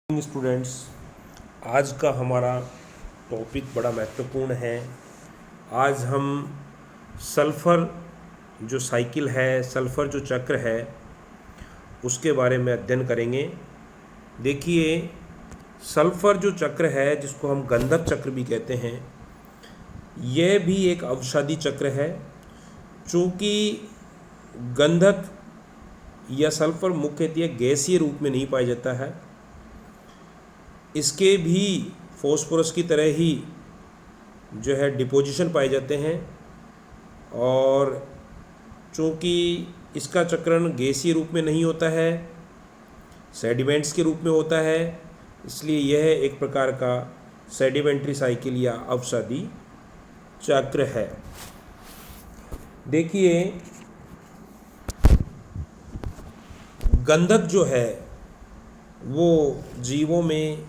Students, आज का हमारा टॉपिक बड़ा महत्वपूर्ण है। आज हम सल्फ़र जो साइकिल है, सल्फ़र जो चक्र है, उसके बारे में अध्ययन करेंगे। देखिए, सल्फ़र जो चक्र है, जिसको हम गंधक चक्र भी कहते हैं, यह भी एक अवसादी चक्र है। चूँकि गंधक या सल्फ़र मुख्यतः गैसीय रूप में नहीं पाया जाता है, इसके भी फॉस्फोरस की तरह ही जो है डिपोजिशन पाए जाते हैं। और चूँकि इसका चक्रण गैसीय रूप में नहीं होता है, सेडिमेंट्स के रूप में होता है, इसलिए यह एक प्रकार का सेडिमेंट्री साइकिल या अवसादी चक्र है। देखिए, गंधक जो है वो जीवों में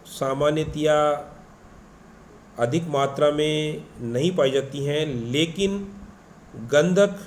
सामान्यतया अधिक मात्रा में नहीं पाई जाती हैं, लेकिन गंधक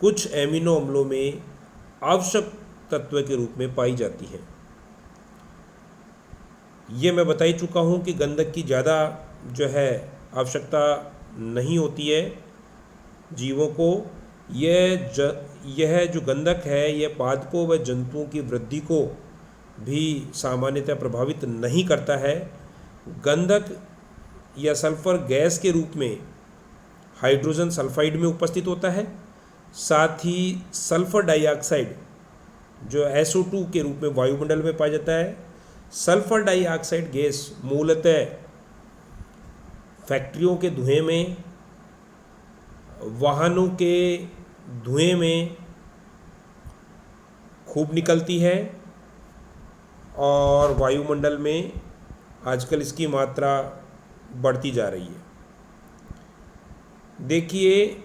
कुछ एमिनो अम्लों में आवश्यक तत्व के रूप में पाई जाती है। ये मैं बता ही चुका हूँ कि गंधक की ज़्यादा जो है आवश्यकता नहीं होती है जीवों को। यह जो गंधक है, यह पादपों व जंतुओं की वृद्धि को भी सामान्यतः प्रभावित नहीं करता है। गंधक या सल्फर गैस के रूप में हाइड्रोजन सल्फाइड में उपस्थित होता है। साथ ही सल्फर डाइऑक्साइड जो SO2 के रूप में वायुमंडल में पाया जाता है। सल्फर डाइऑक्साइड गैस मूलतः फैक्ट्रियों के धुएं में, वाहनों के धुएं में खूब निकलती है और वायुमंडल में आजकल इसकी मात्रा बढ़ती जा रही है। देखिए,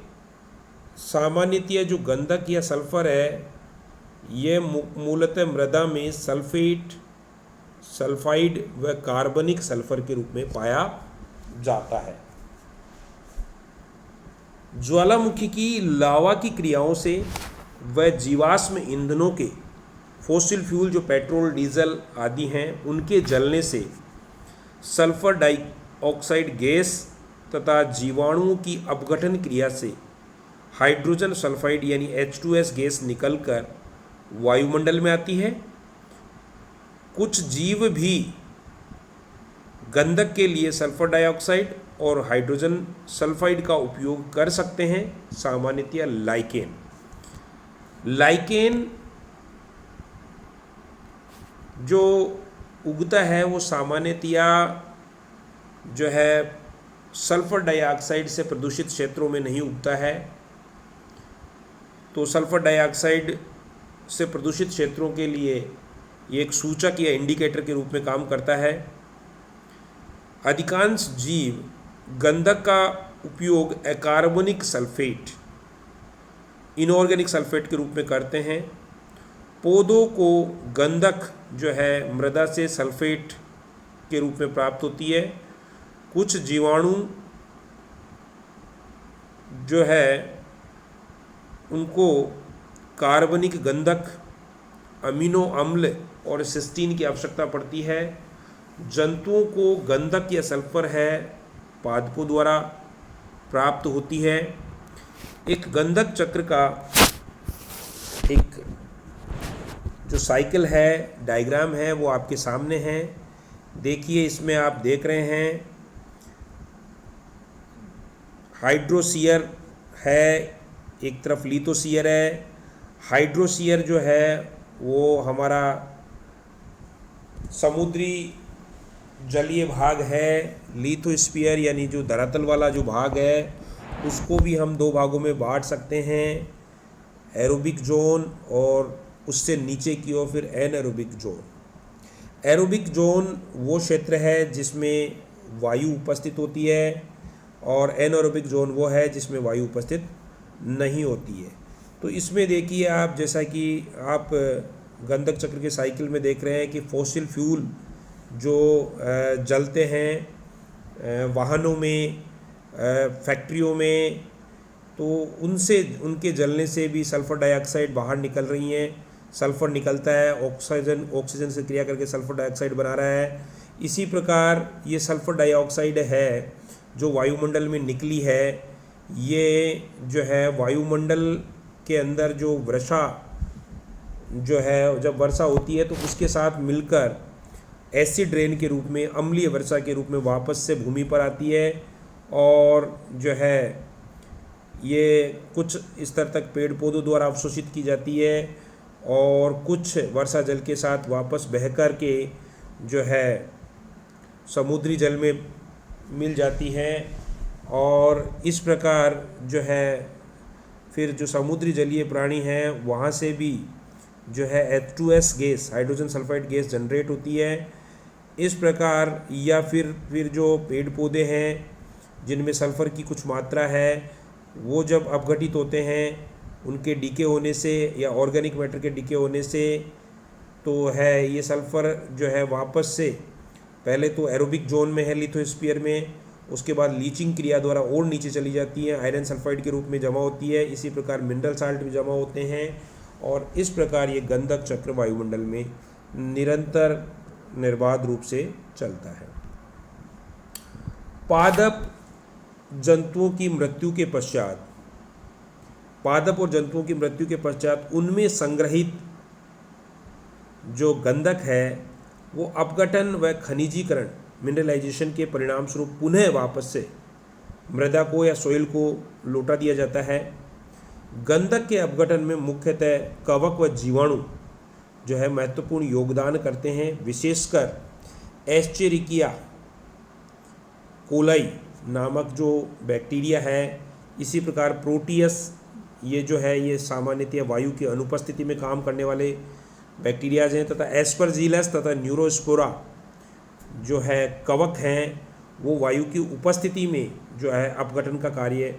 सामान्यतः जो गंधक या सल्फर है, यह मूलतः मृदा में सल्फेट, सल्फाइड व कार्बनिक सल्फर के रूप में पाया जाता है। ज्वालामुखी की लावा की क्रियाओं से व जीवाश्म ईंधनों के फॉसिल फ्यूल जो पेट्रोल, डीजल आदि हैं, उनके जलने से सल्फर डाइऑक्साइड गैस तथा जीवाणुओं की अपघटन क्रिया से हाइड्रोजन सल्फाइड यानी H2S गैस निकलकर वायुमंडल में आती है। कुछ जीव भी गंधक के लिए सल्फर डाइऑक्साइड और हाइड्रोजन सल्फाइड का उपयोग कर सकते हैं। सामान्यतया लाइकेन जो उगता है वो सामान्यतया जो है सल्फर डाइऑक्साइड से प्रदूषित क्षेत्रों में नहीं उगता है। तो सल्फर डाइऑक्साइड से प्रदूषित क्षेत्रों के लिए ये एक सूचक या इंडिकेटर के रूप में काम करता है। अधिकांश जीव गंधक का उपयोग अकार्बनिक सल्फेट, इनऑर्गेनिक सल्फेट के रूप में करते हैं। पौधों को गंधक जो है मृदा से सल्फेट के रूप में प्राप्त होती है। कुछ जीवाणु जो है उनको कार्बनिक गंधक, अमीनो अम्ल और सिस्टीन की आवश्यकता पड़ती है। जंतुओं को गंधक या सल्फर है पादपों द्वारा प्राप्त होती है। एक गंधक चक्र का एक जो साइकिल है, डायग्राम है, वो आपके सामने है। देखिए, इसमें आप देख रहे हैं हाइड्रोसीयर है, एक तरफ लिथोसीयर है। हाइड्रोसीयर जो है वो हमारा समुद्री जलीय भाग है। लिथोस्फीयर यानी जो धरातल वाला जो भाग है, उसको भी हम दो भागों में बांट सकते हैं, एरोबिक जोन और उससे नीचे की ओर फिर एनएरोबिक जोन। एरोबिक जोन वो क्षेत्र है जिसमें वायु उपस्थित होती है और एनएरोबिक जोन वो है जिसमें वायु उपस्थित नहीं होती है। तो इसमें देखिए आप, जैसा कि आप गंधक चक्र के साइकिल में देख रहे हैं कि फॉसिल फ्यूल जो जलते हैं वाहनों में, फैक्ट्रियों में, तो उनसे, उनके जलने से भी सल्फर डाइऑक्साइड बाहर निकल रही हैं। सल्फ़र निकलता है, ऑक्सीजन से क्रिया करके सल्फ़र डाइऑक्साइड बना रहा है। इसी प्रकार ये सल्फ़र डाइऑक्साइड है जो वायुमंडल में निकली है, ये जो है वायुमंडल के अंदर जो वर्षा जो है, जब वर्षा होती है तो उसके साथ मिलकर एसिड रेन के रूप में, अम्लीय वर्षा के रूप में वापस से भूमि पर आती है और जो है ये कुछ स्तर तक पेड़ पौधों द्वारा अवशोषित की जाती है और कुछ वर्षा जल के साथ वापस बहकर के जो है समुद्री जल में मिल जाती है। और इस प्रकार जो है फिर जो समुद्री जलीय प्राणी हैं वहाँ से भी जो है H2S gas, hydrogen sulphide gas generate होती है। इस प्रकार या फिर जो पेड़ पौधे हैं जिनमें सल्फ़र की कुछ मात्रा है, वो जब अपघटित होते हैं उनके डीके होने से या ऑर्गेनिक मैटर के डीके होने से, तो है ये सल्फ़र जो है वापस से पहले तो एरोबिक जोन में है लिथोस्फीयर में, उसके बाद लीचिंग क्रिया द्वारा और नीचे चली जाती है, आयरन सल्फाइड के रूप में जमा होती है। इसी प्रकार मिनरल साल्ट भी जमा होते हैं और इस प्रकार ये गंधक चक्र वायुमंडल में निरंतर निर्बाध रूप से चलता है। पादप जंतुओं की मृत्यु के पश्चात, पादप और जंतुओं की मृत्यु के पश्चात उनमें संग्रहित जो गंधक है वो अपघटन व खनिजीकरण, मिनरलाइजेशन के परिणाम स्वरूप पुनः वापस से मृदा को या सोइल को लौटा दिया जाता है। गंधक के अपघटन में मुख्यतः कवक व जीवाणु जो है महत्वपूर्ण योगदान करते हैं, विशेषकर एस्चेरिकिया कोलाई नामक जो बैक्टीरिया है। इसी प्रकार प्रोटियस, ये जो है ये सामान्यतः वायु की अनुपस्थिति में काम करने वाले बैक्टीरियाज हैं, तथा एस्परजीलस तथा न्यूरोस्पोरा जो है कवक हैं, वो वायु की उपस्थिति में जो है अपघटन का कार्य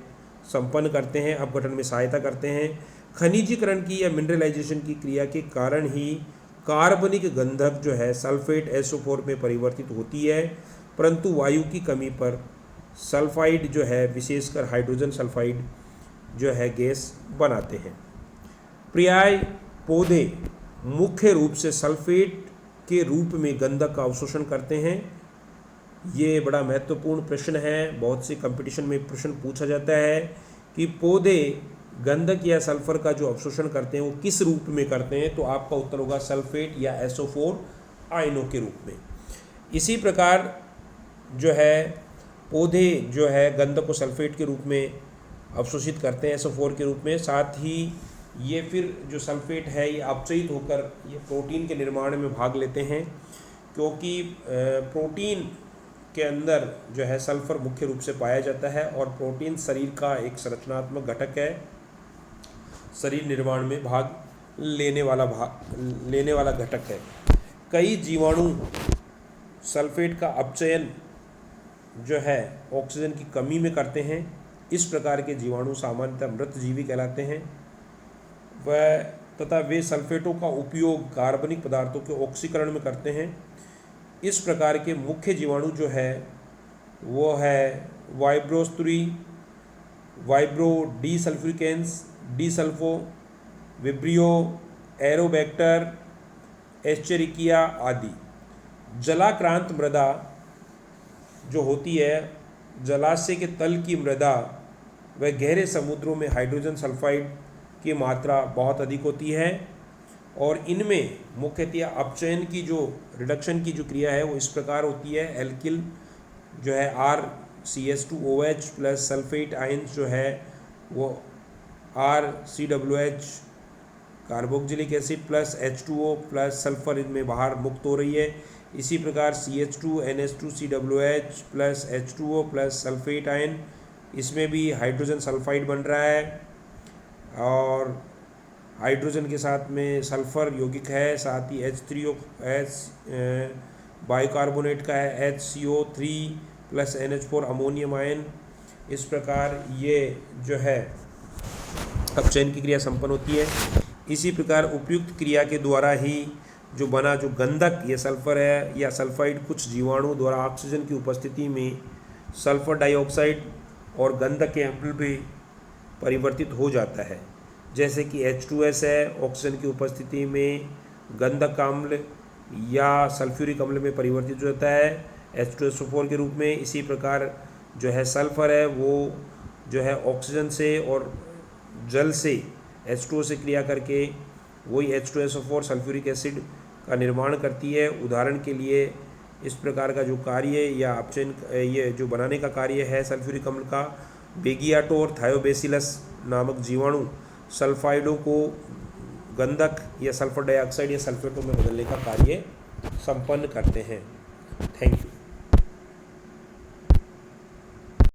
संपन्न करते हैं, अपघटन में सहायता करते हैं। खनिजीकरण की या मिनरलाइजेशन की क्रिया के कारण ही कार्बनिक गंधक जो है सल्फेट SO4 में परिवर्तित होती है, परंतु वायु की कमी पर सल्फाइड जो है विशेषकर हाइड्रोजन सल्फाइड जो है गैस बनाते हैं। पर्याय पौधे मुख्य रूप से सल्फेट के रूप में गंधक का अवशोषण करते हैं। ये बड़ा महत्वपूर्ण प्रश्न है, बहुत से कंपटीशन में प्रश्न पूछा जाता है कि पौधे गंधक या सल्फर का जो अवशोषण करते हैं वो किस रूप में करते हैं, तो आपका उत्तर होगा सल्फेट या SO4 आयनों के रूप में। इसी प्रकार जो है पौधे जो है गंधक को सल्फेट के रूप में अवशोषित करते हैं SO4 के रूप में, साथ ही ये फिर जो सल्फेट है ये अपचयित होकर ये प्रोटीन के निर्माण में भाग लेते हैं, क्योंकि प्रोटीन के अंदर जो है सल्फर मुख्य रूप से पाया जाता है और प्रोटीन शरीर का एक संरचनात्मक घटक है, शरीर निर्माण में भाग लेने वाला घटक है। कई जीवाणु सल्फेट का अपचयन जो है ऑक्सीजन की कमी में करते हैं। इस प्रकार के जीवाणु सामान्यतः मृतजीवी कहलाते हैं तथा वे सल्फेटों का उपयोग कार्बनिक पदार्थों के ऑक्सीकरण में करते हैं। इस प्रकार के मुख्य जीवाणु जो है वो है वाइब्रोस्टुरी, वाइब्रो डीसल्फ्रिकेंस, डीसल्फो, विब्रियो, एरोबैक्टर, एस्चेरिकिया आदि। जलाक्रांत मृदा जो होती है, जलाशय के तल की मृदा व गहरे समुद्रों में हाइड्रोजन सल्फाइड की मात्रा बहुत अधिक होती है और इनमें मुख्यतः अपचयन की जो रिडक्शन की जो क्रिया है वो इस प्रकार होती है। एल्किल जो है RCH2OH प्लस सल्फेट आयंस जो है वो RCOOH carboxylic acid plus H2O plus sulphur इनमें बाहर मुक्त हो रही है। इसी प्रकार CH2NH2COOH plus H2O plus sulphate ion, इसमें भी हाइड्रोजन सल्फाइड बन रहा है और हाइड्रोजन के साथ में सल्फ़र यौगिक है, साथ ही H3OH बाइकार्बोनेट का है, HCO3 plus NH4 ammonium ion. इस प्रकार ये जो है अपचयन की क्रिया संपन्न होती है। इसी प्रकार उपयुक्त क्रिया के द्वारा ही जो बना जो गंधक ये सल्फ़र है या सल्फाइड कुछ जीवाणु द्वारा ऑक्सीजन की उपस्थिति में सल्फ़र डाइऑक्साइड और गंधक के अम्ल में परिवर्तित हो जाता है, जैसे कि H2S है, ऑक्सीजन की उपस्थिति में गंधक अम्ल या सल्फ्यूरिक अम्ल में परिवर्तित हो जाता है H2SO4 के रूप में। इसी प्रकार जो है सल्फ़र है वो जो है ऑक्सीजन से और जल से H2O से क्रिया करके वही H2SO4 सल्फ्यूरिक एसिड का निर्माण करती है। उदाहरण के लिए इस प्रकार का जो कार्य या अपचयन ये जो बनाने का कार्य है सल्फ्यूरिक अम्ल का, बेगियाटो और थायोबेसिलस नामक जीवाणु सल्फाइडों को गंधक या सल्फर डाइऑक्साइड या सल्फेटों में बदलने का कार्य संपन्न करते हैं। Thank you.